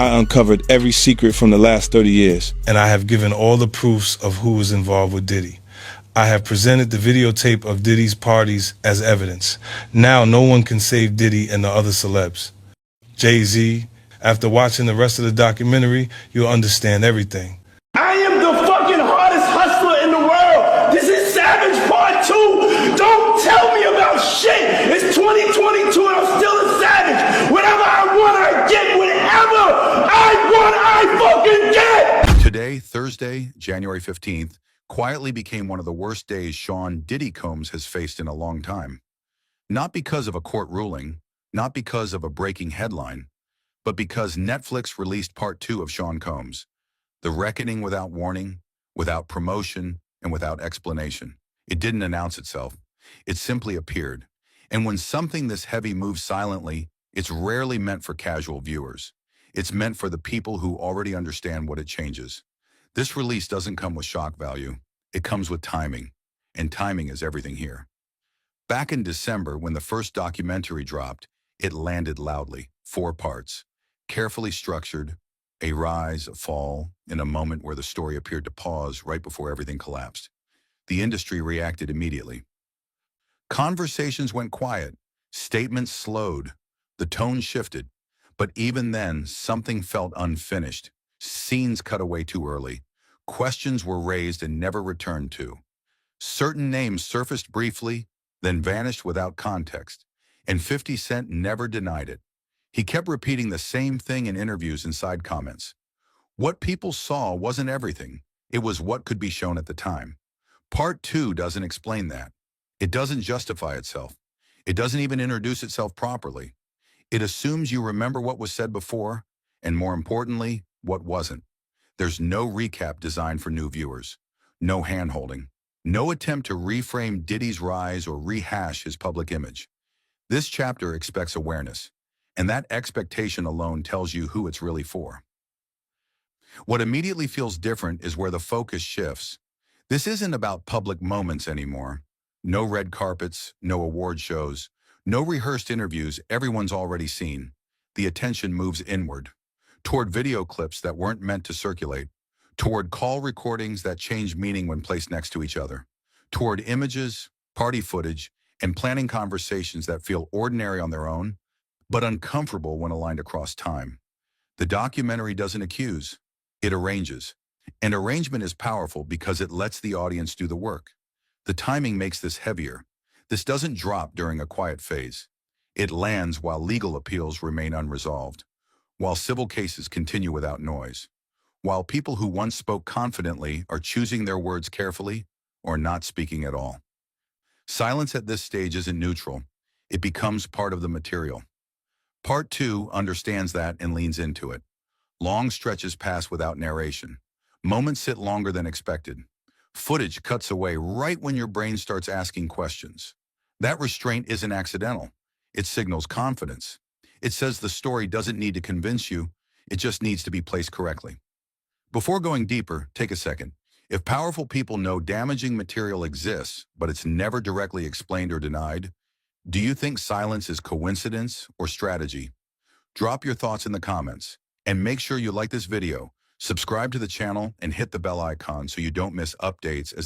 I uncovered every secret from the last 30 years. And I have given all the proofs of who was involved with Diddy. I have presented the videotape of Diddy's parties as evidence. Now no one can save Diddy and the other celebs. Jay-Z, after watching the rest of the documentary, you'll understand everything. I am the fucking hardest hustler in the world. This is Savage Part 2. Don't tell me about shit. It's 2022 and I'm still a savage. Whatever I want, I get. Whatever I want, I fucking get. Today, Thursday, January 15th, quietly became one of the worst days Sean Diddy Combs has faced in a long time. Not because of a court ruling, not because of a breaking headline, but because Netflix released Part 2 of Sean Combs. The reckoning without warning, without promotion, and without explanation. It didn't announce itself. It simply appeared. And when something this heavy moves silently, it's rarely meant for casual viewers. It's meant for the people who already understand what it changes. This release doesn't come with shock value. It comes with timing. And timing is everything here. Back in December, when the first documentary dropped, it landed loudly. 4 parts. Carefully structured. A rise, a fall, in a moment where the story appeared to pause right before everything collapsed. The industry reacted immediately. Conversations went quiet. Statements slowed. The tone shifted. But even then, something felt unfinished. Scenes cut away too early. Questions were raised and never returned to. Certain names surfaced briefly, then vanished without context. And 50 Cent never denied it. He kept repeating the same thing in interviews and side comments. What people saw wasn't everything. It was what could be shown at the time. Part 2 doesn't explain that. It doesn't justify itself. It doesn't even introduce itself properly. It assumes you remember what was said before, and more importantly, what wasn't. There's no recap designed for new viewers. No hand-holding. No attempt to reframe Diddy's rise or rehash his public image. This chapter expects awareness. And that expectation alone tells you who it's really for. What immediately feels different is where the focus shifts. This isn't about public moments anymore. No red carpets, no award shows, no rehearsed interviews everyone's already seen. The attention moves inward, toward video clips that weren't meant to circulate, toward call recordings that change meaning when placed next to each other, toward images, party footage, and planning conversations that feel ordinary on their own, but uncomfortable when aligned across time. The documentary doesn't accuse, it arranges. And arrangement is powerful because it lets the audience do the work. The timing makes this heavier. This doesn't drop during a quiet phase. It lands while legal appeals remain unresolved, while civil cases continue without noise, while people who once spoke confidently are choosing their words carefully or not speaking at all. Silence at this stage isn't neutral. It becomes part of the material. Part 2 understands that and leans into it. Long stretches pass without narration. Moments sit longer than expected. Footage cuts away right when your brain starts asking questions. That restraint isn't accidental. It signals confidence. It says the story doesn't need to convince you. It just needs to be placed correctly. Before going deeper, take a second. If powerful people know damaging material exists, but it's never directly explained or denied, do you think silence is coincidence or strategy? Drop your thoughts in the comments. And make sure you like this video, subscribe to the channel, and hit the bell icon so you don't miss updates as